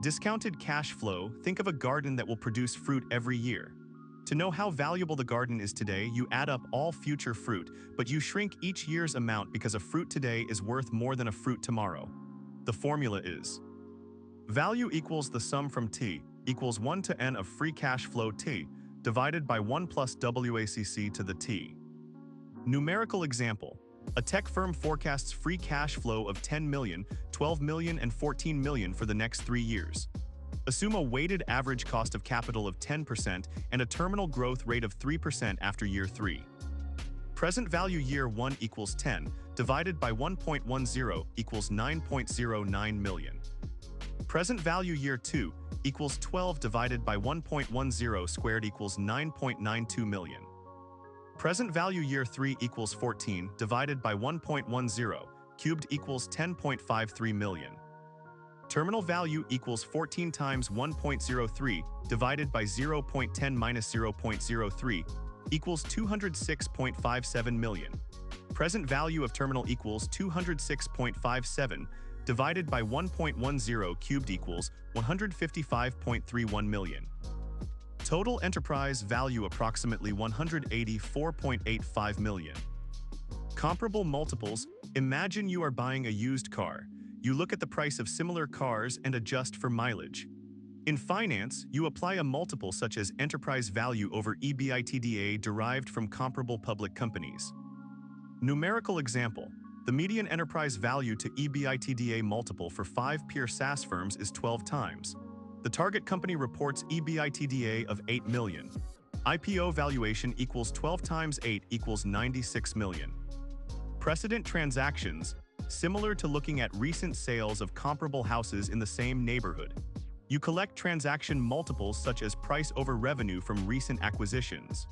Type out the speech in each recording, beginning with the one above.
Discounted cash flow, think of a garden that will produce fruit every year. To know how valuable the garden is today, you add up all future fruit, but you shrink each year's amount because a fruit today is worth more than a fruit tomorrow. The formula is value equals the sum from T equals 1 to N of free cash flow T divided by 1 plus WACC to the T. Numerical example. A tech firm forecasts free cash flow of 10 million, 12 million, and 14 million for the next 3 years. Assume a weighted average cost of capital of 10% and a terminal growth rate of 3% after year 3. Present value year 1 equals 10, divided by 1.10 equals 9.09 million. Present value year 2 equals 12 divided by 1.10 squared equals 9.92 million. Present value year 3 equals 14 divided by 1.10 cubed equals 10.53 million. Terminal value equals 14 times 1.03 divided by 0.10 minus 0.03 equals 206.57 million. Present value of terminal equals 206.57 divided by 1.10 cubed equals 155.31 million. Total enterprise value approximately 184.85 million. Comparable multiples. Imagine you are buying a used car. You look at the price of similar cars and adjust for mileage. In finance, you apply a multiple such as enterprise value over EBITDA derived from comparable public companies. Numerical example. The median enterprise value to EBITDA multiple for 5 peer SaaS firms is 12 times. The target company reports EBITDA of 8 million. IPO valuation equals 12 times 8 equals 96 million. Precedent transactions, similar to looking at recent sales of comparable houses in the same neighborhood. You collect transaction multiples such as price over revenue from recent acquisitions.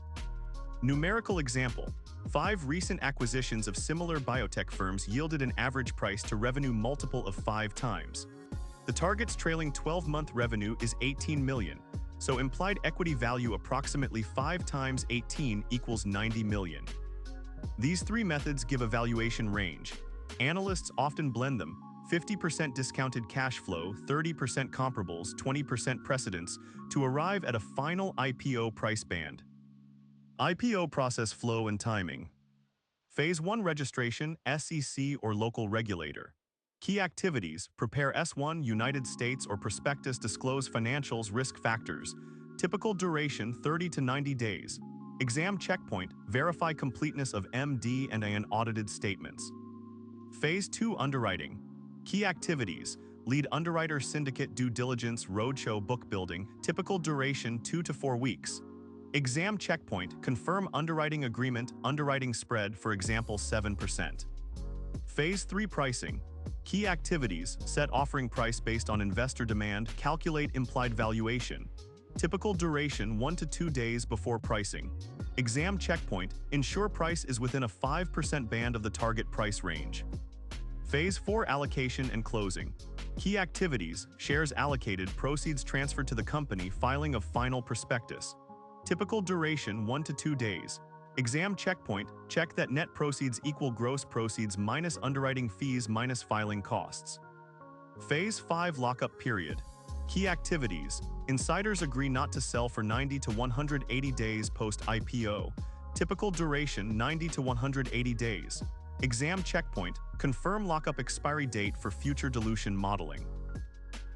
Numerical example. 5 recent acquisitions of similar biotech firms yielded an average price to revenue multiple of 5 times. The target's trailing 12-month revenue is 18 million, so implied equity value approximately 5 times 18 equals 90 million. These 3 methods give a valuation range. Analysts often blend them: 50% discounted cash flow, 30% comparables, 20% precedents, to arrive at a final IPO price band. IPO process flow and timing. Phase 1 registration, SEC or local regulator. Key activities: prepare S1 United States or prospectus, disclose financials, risk factors. Typical duration 30 to 90 days. Exam checkpoint, verify completeness of MD and AN audited statements. Phase 2 underwriting. Key activities: lead underwriter, syndicate due diligence, roadshow, book building. Typical duration 2 to 4 weeks. Exam checkpoint, confirm underwriting agreement, underwriting spread, for example 7%. Phase 3 pricing. Key activities: set offering price based on investor demand, calculate implied valuation. Typical duration 1 to 2 days before pricing. Exam checkpoint, ensure price is within a 5% band of the target price range. Phase 4 allocation and closing. Key activities: shares allocated, proceeds transferred to the company, filing of final prospectus. Typical duration 1 to 2 days. Exam checkpoint, check that net proceeds equal gross proceeds minus underwriting fees minus filing costs. Phase 5 lockup period. Key activities: insiders agree not to sell for 90 to 180 days post-IPO. Typical duration 90 to 180 days. Exam checkpoint, confirm lockup expiry date for future dilution modeling.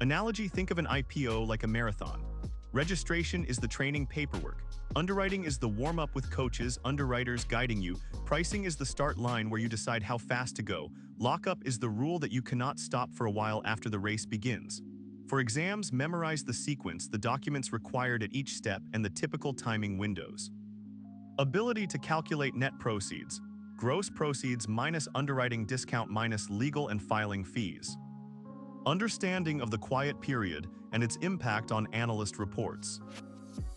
Analogy: think of an IPO like a marathon. Registration is the training paperwork. Underwriting is the warm-up with coaches, underwriters guiding you. Pricing is the start line where you decide how fast to go. Lockup is the rule that you cannot stop for a while after the race begins. For exams, memorize the sequence, the documents required at each step, and the typical timing windows. Ability to calculate net proceeds. Gross proceeds minus underwriting discount minus legal and filing fees. Understanding of the quiet period and its impact on analyst reports.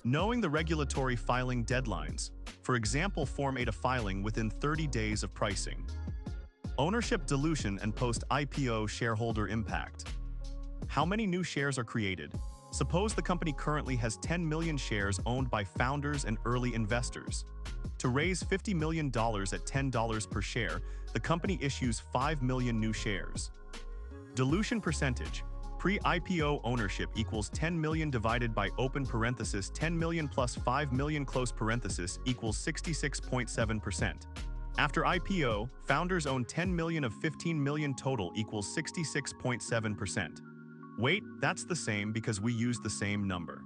Knowing the regulatory filing deadlines. For example, Form A to filing within 30 days of pricing. Ownership dilution and post-IPO shareholder impact. How many new shares are created? Suppose the company currently has 10 million shares owned by founders and early investors. To raise $50 million at $10 per share, the company issues 5 million new shares. Dilution percentage. Pre-IPO ownership equals 10 million divided by open parenthesis 10 million plus 5 million close parenthesis equals 66.7%. After IPO, founders own 10 million of 15 million total equals 66.7%. Wait, that's the same because we use the same number.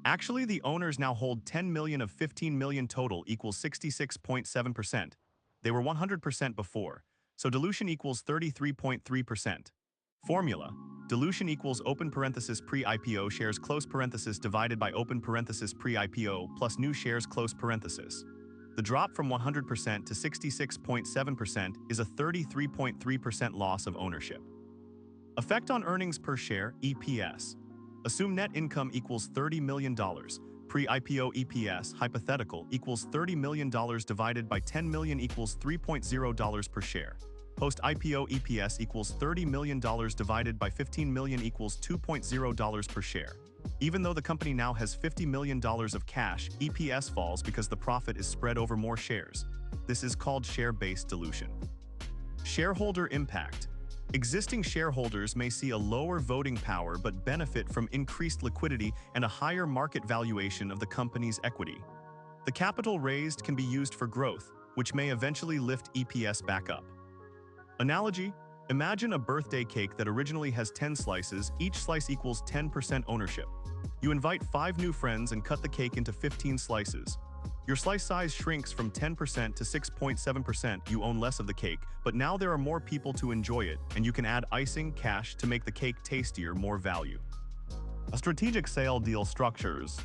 Actually, the owners now hold 10 million of 15 million total equals 66.7%. They were 100% before, so dilution equals 33.3%. Formula: dilution equals open parenthesis pre-IPO shares close parenthesis divided by open parenthesis pre-IPO plus new shares close parenthesis. The drop from 100% to 66.7% is a 33.3% loss of ownership. Effect on earnings per share, EPS. Assume net income equals $30 million. Pre-IPO EPS, hypothetical, equals $30 million divided by 10 million equals $3.0 per share. Post-IPO EPS equals $30 million divided by 15 million equals $2.0 per share. Even though the company now has $50 million of cash, EPS falls because the profit is spread over more shares. This is called share-based dilution. Shareholder impact. Existing shareholders may see a lower voting power but benefit from increased liquidity and a higher market valuation of the company's equity. The capital raised can be used for growth, which may eventually lift EPS back up. Analogy: imagine a birthday cake that originally has 10 slices, each slice equals 10% ownership. You invite 5 new friends and cut the cake into 15 slices. Your slice size shrinks from 10% to 6.7%. You own less of the cake, but now there are more people to enjoy it, and you can add icing, cash to make the cake tastier, more value. A strategic sale deal structures.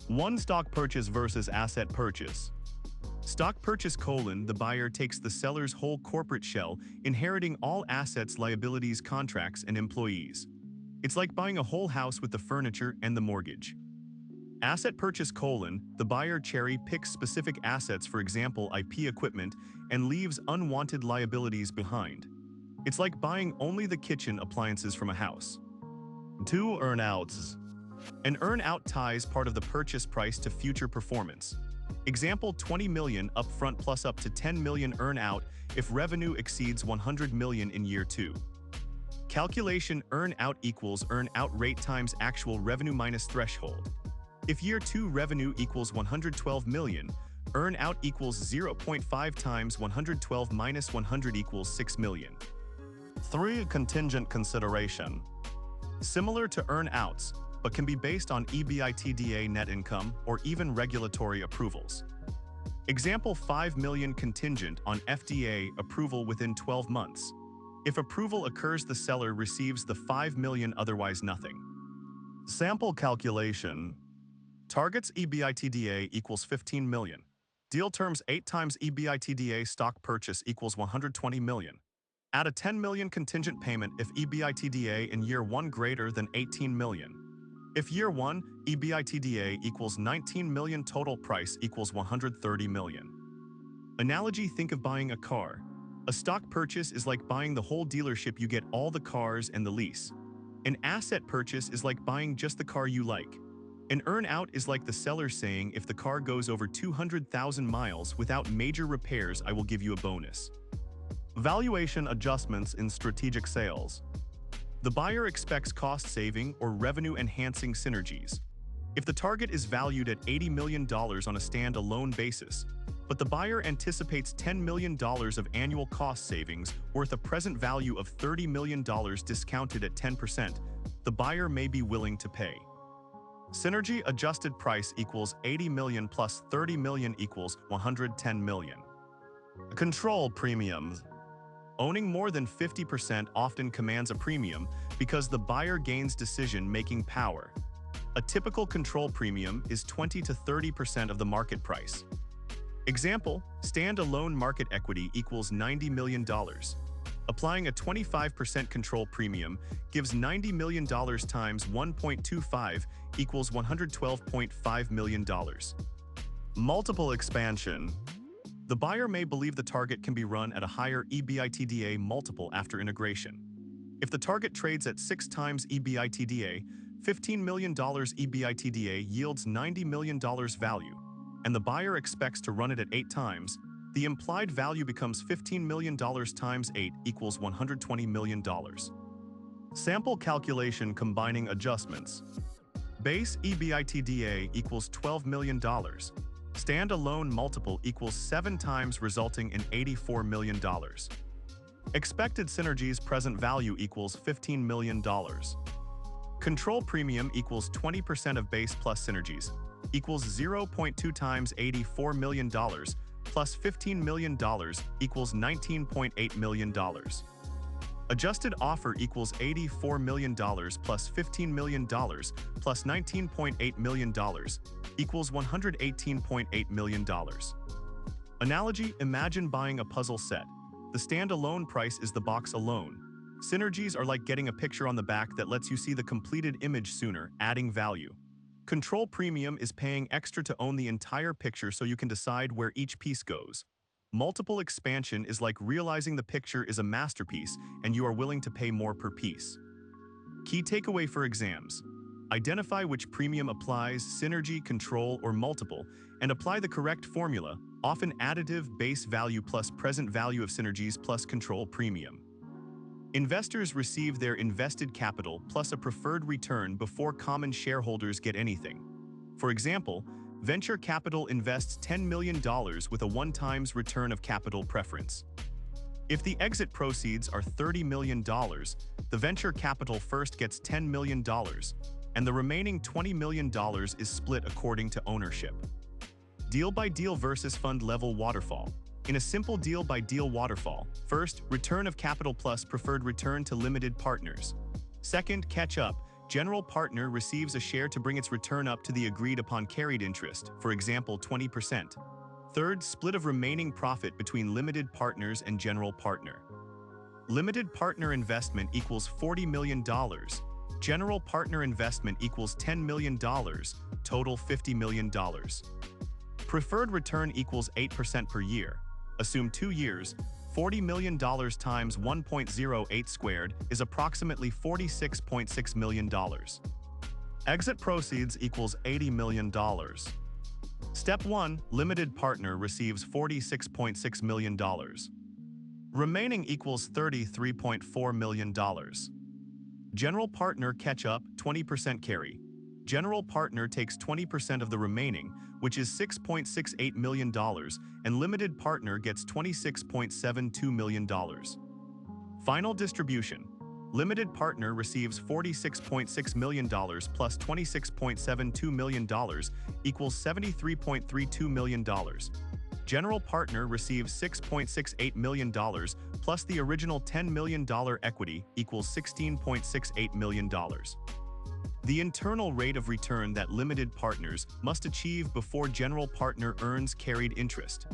1. Stock purchase versus asset purchase. Stock purchase: the buyer takes the seller's whole corporate shell, inheriting all assets, liabilities, contracts, and employees. It's like buying a whole house with the furniture and the mortgage. Asset purchase: the buyer cherry-picks specific assets, for example IP equipment, and leaves unwanted liabilities behind. It's like buying only the kitchen appliances from a house. 2. Earn-outs. An earn-out ties part of the purchase price to future performance. Example: 20 million upfront plus up to 10 million earn-out if revenue exceeds 100 million in year 2. Calculation: earn-out equals earn-out rate times actual revenue minus threshold. If year 2 revenue equals 112 million, earn-out equals 0.5 times 112 minus 100 equals 6 million. 3. Contingent consideration. Similar to earn-outs, but can be based on EBITDA net income or even regulatory approvals. Example: 5 million contingent on FDA approval within 12 months. If approval occurs, the seller receives the 5 million, otherwise nothing. Sample calculation. Targets: EBITDA equals 15 million. Deal terms: 8 times EBITDA. Stock purchase equals 120 million. Add a 10 million contingent payment if EBITDA in year 1 greater than 18 million. If year 1, EBITDA equals 19 million, total price equals 130 million. Analogy: think of buying a car. A stock purchase is like buying the whole dealership, you get all the cars and the lease. An asset purchase is like buying just the car you like. An earn-out is like the seller saying, if the car goes over 200,000 miles without major repairs, I will give you a bonus. Valuation adjustments in strategic sales. The buyer expects cost-saving or revenue-enhancing synergies. If the target is valued at $80 million on a stand-alone basis, but the buyer anticipates $10 million of annual cost savings worth a present value of $30 million discounted at 10%, the buyer may be willing to pay. Synergy adjusted price equals 80 million plus 30 million equals 110 million. Control premiums. Owning more than 50% often commands a premium because the buyer gains decision-making power. A typical control premium is 20 to 30% of the market price. Example: stand-alone market equity equals $90 million. Applying a 25% control premium gives $90 million times 1.25 equals $112.5 million. Multiple expansion. The buyer may believe the target can be run at a higher EBITDA multiple after integration. If the target trades at 6 times EBITDA, $15 million EBITDA yields $90 million value, and the buyer expects to run it at 8 times, the implied value becomes $15 million times 8 equals $120 million. Sample calculation combining adjustments. Base EBITDA equals $12 million. Standalone multiple equals 7 times, resulting in $84 million. Expected synergies present value equals $15 million. Control premium equals 20% of base plus synergies equals 0.2 times $84 million plus $15 million equals $19.8 million. Adjusted offer equals $84 million plus $15 million plus $19.8 million equals $118.8 million. Analogy: imagine buying a puzzle set. The standalone price is the box alone. Synergies are like getting a picture on the back that lets you see the completed image sooner, adding value. Control premium is paying extra to own the entire picture so you can decide where each piece goes. Multiple expansion is like realizing the picture is a masterpiece and you are willing to pay more per piece. Key takeaway for exams: identify which premium applies, synergy, control, or multiple, and apply the correct formula, often additive base value plus present value of synergies plus control premium. Investors receive their invested capital plus a preferred return before common shareholders get anything. For example, venture capital invests $10 million with a 1x return of capital preference. If the exit proceeds are $30 million, the venture capital first gets $10 million, and the remaining $20 million is split according to ownership. Deal-by-deal versus fund-level waterfall. In a simple deal-by-deal waterfall, first, return of capital plus preferred return to limited partners. Second, catch-up. General partner receives a share to bring its return up to the agreed-upon carried interest, for example 20%. Third, split of remaining profit between limited partners and general partner. Limited partner investment equals $40 million. General partner investment equals $10 million, total $50 million. Preferred return equals 8% per year. Assume 2 years, $40 million times 1.08 squared is approximately $46.6 million. Exit proceeds equals $80 million. Step 1, limited partner receives $46.6 million. Remaining equals $33.4 million. General partner catch-up, 20% carry. General partner takes 20% of the remaining, which is $6.68 million, and limited partner gets $26.72 million. Final distribution. Limited partner receives $46.6 million plus $26.72 million equals $73.32 million. General partner receives $6.68 million plus the original $10 million equity equals $16.68 million. The internal rate of return that limited partners must achieve before general partner earns carried interest.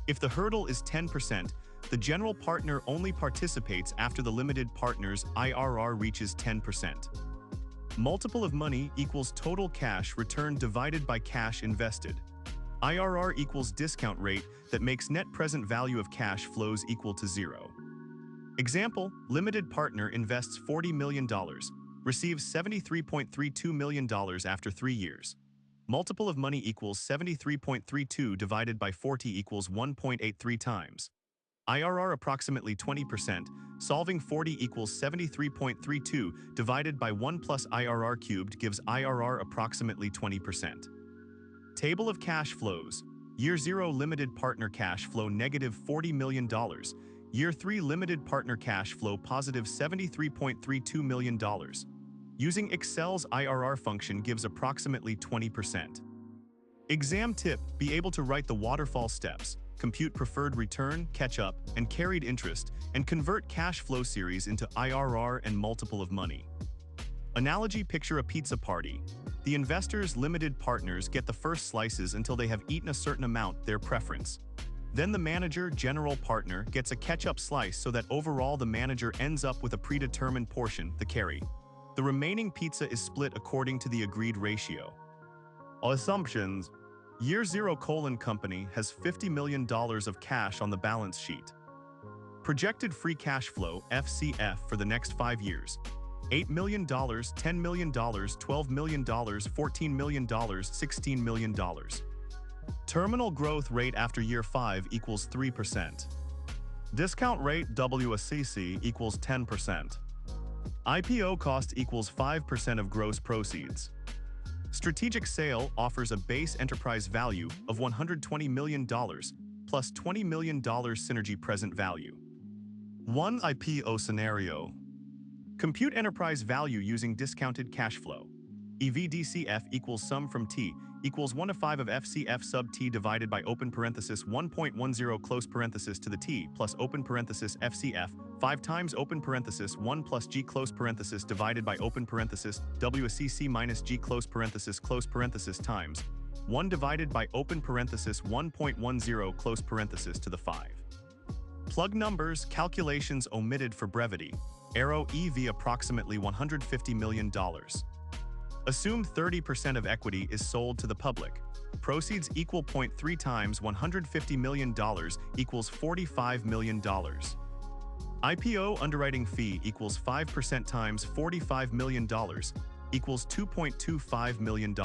If the hurdle is 10%, the general partner only participates after the limited partner's IRR reaches 10%. Multiple of money equals total cash returned divided by cash invested. IRR equals discount rate that makes net present value of cash flows equal to 0. Example: limited partner invests $40 million. Receives $73.32 million after 3 years. Multiple of money equals 73.32 divided by 40 equals 1.83 times. IRR approximately 20%, solving 40 equals 73.32 divided by 1 plus IRR cubed gives IRR approximately 20%. Table of cash flows. Year 0 limited partner cash flow negative $40 million. Year 3 limited partner cash flow positive $73.32 million. Using Excel's IRR function gives approximately 20%. Exam tip: be able to write the waterfall steps, compute preferred return, catch-up, and carried interest, and convert cash flow series into IRR and multiple of money. Analogy: picture a pizza party. The investors' limited partners get the first slices until they have eaten a certain amount, their preference. Then the manager, general partner, gets a catch-up slice so that overall the manager ends up with a predetermined portion, the carry. The remaining pizza is split according to the agreed ratio. Assumptions: Year 0 company has $50 million of cash on the balance sheet. Projected free cash flow FCF for the next 5 years: $8 million, $10 million, $12 million, $14 million, $16 million. Terminal growth rate after year 5 equals 3%. Discount rate WACC equals 10%. IPO cost equals 5% of gross proceeds. Strategic sale offers a base enterprise value of $120 million plus $20 million synergy present value. 1 IPO scenario. Compute enterprise value using discounted cash flow. EV/DCF equals sum from T equals 1 to 5 of FCF sub T divided by open parenthesis 1.10 close parenthesis to the T plus open parenthesis FCF 5 times open parenthesis 1 plus G close parenthesis divided by open parenthesis WCC minus G close parenthesis times 1 divided by open parenthesis 1.10 close parenthesis to the 5. Plug numbers, calculations omitted for brevity. Arrow EV approximately $150 million. Assume 30% of equity is sold to the public. Proceeds equal 0.3 times $150 million equals $45 million. IPO underwriting fee equals 5% times $45 million equals $2.25 million.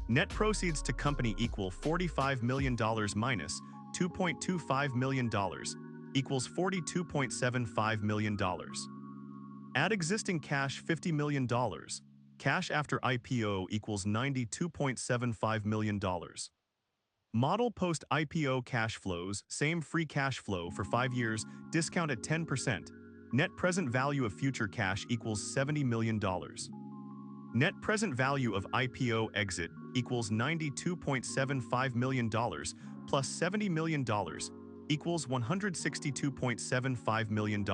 Net proceeds to company equal $45 million minus $2.25 million equals $42.75 million. Add existing cash $50 million. Cash after IPO equals $92.75 million. Model post-IPO cash flows, same free cash flow for 5 years, discount at 10%. Net present value of future cash equals $70 million. Net present value of IPO exit equals $92.75 million plus $70 million equals $162.75 million.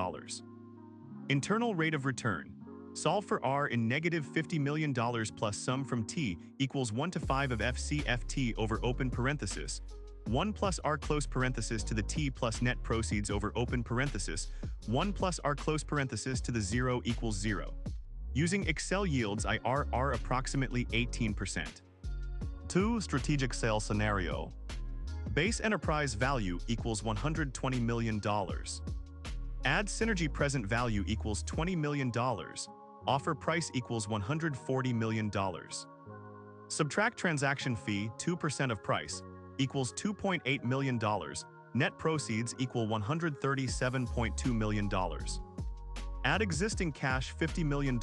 Internal rate of return. Solve for R in negative $50 million plus sum from T equals 1 to 5 of FCFT over open parenthesis, 1 plus R close parenthesis to the T plus net proceeds over open parenthesis, 1 plus R close parenthesis to the 0 equals 0. Using Excel yields IRR approximately 18%. 2. Strategic sale scenario. Base enterprise value equals $120 million. Add synergy present value equals $20 million. Offer price equals $140 million. Subtract transaction fee 2% of price equals $2.8 million. Net proceeds equal $137.2 million. Add existing cash $50 million.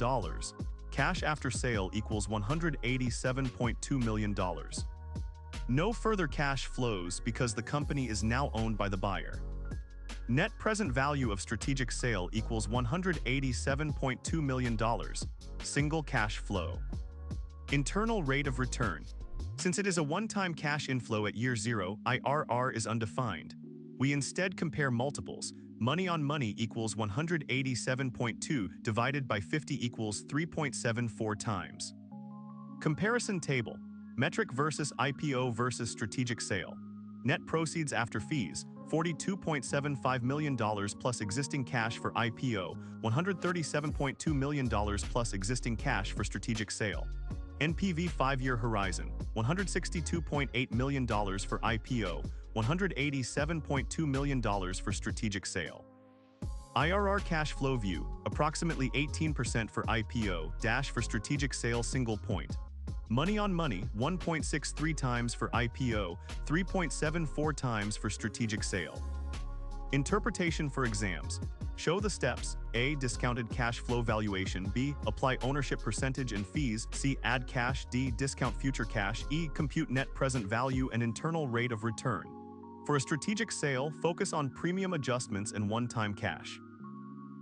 Cash after sale equals $187.2 million. No further cash flows because the company is now owned by the buyer. Net present value of strategic sale equals $187.2 million. Single cash flow. Internal rate of return. Since it is a one-time cash inflow at year 0, IRR is undefined. We instead compare multiples. Money on money equals 187.2 divided by 50 equals 3.74 times. Comparison table. Metric versus IPO versus strategic sale. Net proceeds after fees, $42.75 million plus existing cash for IPO, $137.2 million plus existing cash for strategic sale. NPV 5-year horizon, $162.8 million for IPO, $187.2 million for strategic sale. IRR cash flow view, approximately 18% for IPO, dash for strategic sale single point. Money on money, 1.63 times for IPO, 3.74 times for strategic sale. Interpretation for exams. Show the steps. A. Discounted cash flow valuation. B. Apply ownership percentage and fees. C. Add cash. D. Discount future cash. E. Compute net present value and internal rate of return. For a strategic sale, focus on premium adjustments and one-time cash.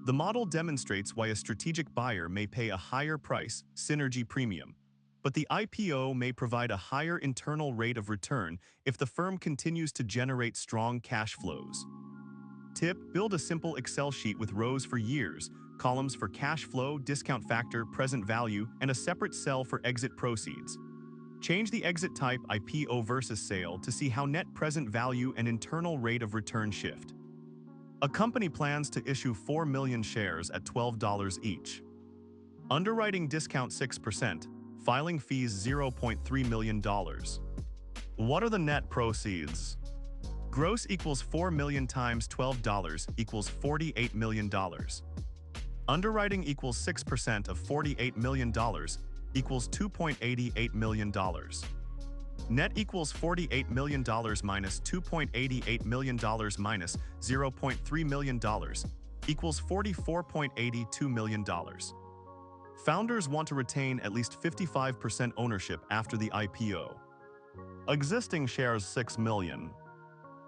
The model demonstrates why a strategic buyer may pay a higher price, synergy premium, but the IPO may provide a higher internal rate of return if the firm continues to generate strong cash flows. Tip: build a simple Excel sheet with rows for years, columns for cash flow, discount factor, present value, and a separate cell for exit proceeds. Change the exit type IPO versus sale to see how net present value and internal rate of return shift. A company plans to issue 4 million shares at $12 each. Underwriting discount 6%, filing fees $0.3 million. What are the net proceeds? Gross equals 4 million times $12 equals $48 million. Underwriting equals 6% of $48 million equals $2.88 million. Net equals $48 million minus $2.88 million minus $0.3 million equals $44.82 million. Founders want to retain at least 55% ownership after the IPO. Existing shares 6 million.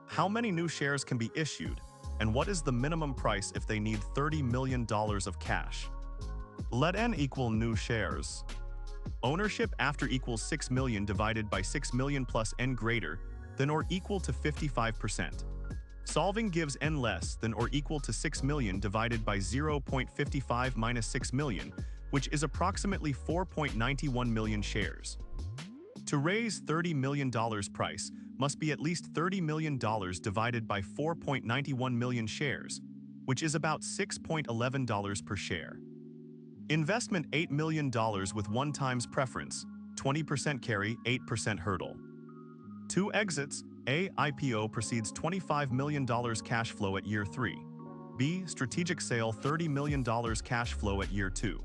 How many new shares can be issued, and what is the minimum price if they need $30 million of cash? Let N equal new shares. Ownership after equals 6 million divided by 6 million plus N greater than or equal to 55%. Solving gives N less than or equal to 6 million divided by 0.55 minus 6 million, which is approximately 4.91 million shares. To raise $30 million price must be at least $30 million divided by 4.91 million shares, which is about $6.11 per share. Investment $8 million with 1 times preference, 20% carry, 8% hurdle. 2 exits. A. IPO proceeds $25 million cash flow at year 3. B. Strategic sale $30 million cash flow at year 2.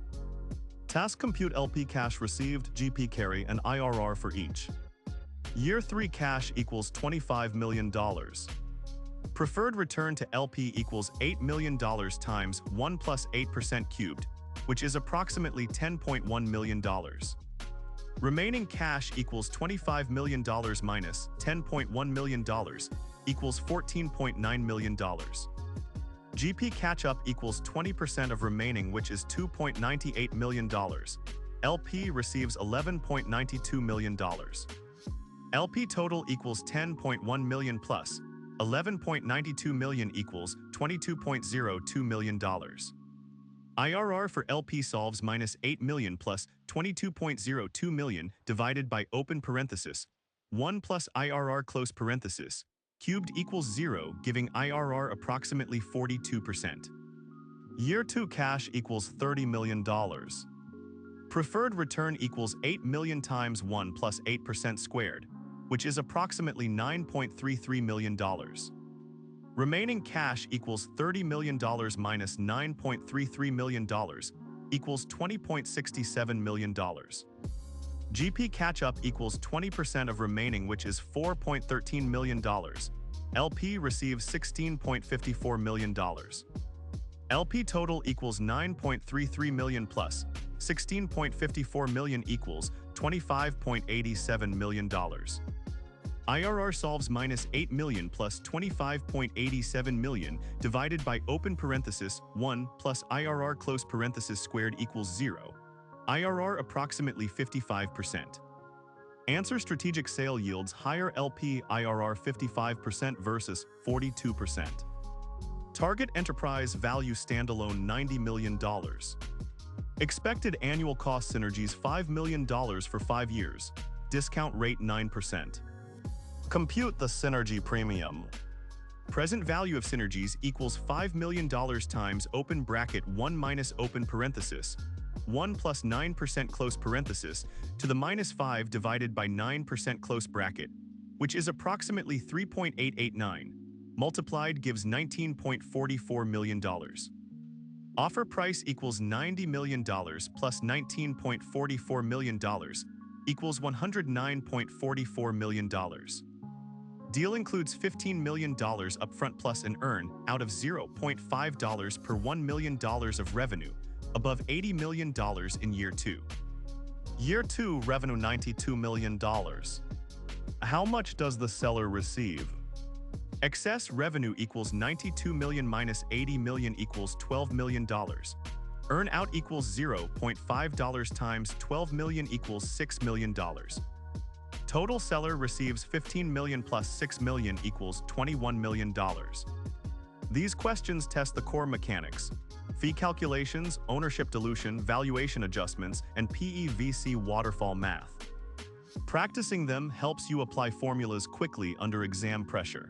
Task compute LP cash received, GP carry, and IRR for each. Year 3 cash equals $25 million. Preferred return to LP equals $8 million times 1 plus 8% cubed, which is approximately $10.1 million. Remaining cash equals $25 million minus $10.1 million equals $14.9 million. GP catch-up equals 20% of remaining, which is $2.98 million. LP receives $11.92 million. LP total equals $10.1 million plus $11.92 million equals $22.02 million. IRR for LP solves minus 8 million plus 22.02 million divided by open parenthesis 1 plus IRR close parenthesis cubed equals 0, giving IRR approximately 42%. Year 2 cash equals $30 million. Preferred return equals 8 million times 1 plus 8% squared, which is approximately $9.33 million. Remaining cash equals $30 million minus $9.33 million equals $20.67 million. GP catch-up equals 20% of remaining, which is $4.13 million. LP receives $16.54 million. LP total equals $9.33 million plus $16.54 million equals $25.87 million. IRR solves minus 8 million plus 25.87 million divided by open parenthesis 1 plus IRR close parenthesis squared equals 0. IRR approximately 55%. Answer: strategic sale yields higher LP IRR 55% versus 42%. Target enterprise value standalone $90 million. Expected annual cost synergies $5 million for 5 years. Discount rate 9%. Compute the synergy premium. Present value of synergies equals $5 million times open bracket 1 minus open parenthesis 1 plus 9% close parenthesis to the minus 5 divided by 9% close bracket, which is approximately 3.889. Multiplied gives $19.44 million. Offer price equals $90 million plus $19.44 million equals $109.44 million. Deal includes $15 million upfront plus an earn out of $0.5 per $1 million of revenue, above $80 million in year 2. Year 2 revenue $92 million. How much does the seller receive? Excess revenue equals $92 million minus $80 million equals $12 million. Earn out equals $0.5 times 12 million equals $6 million. Total seller receives $15 million plus $6 million equals $21 million. These questions test the core mechanics: fee calculations, ownership dilution, valuation adjustments, and PE/VC waterfall math. Practicing them helps you apply formulas quickly under exam pressure.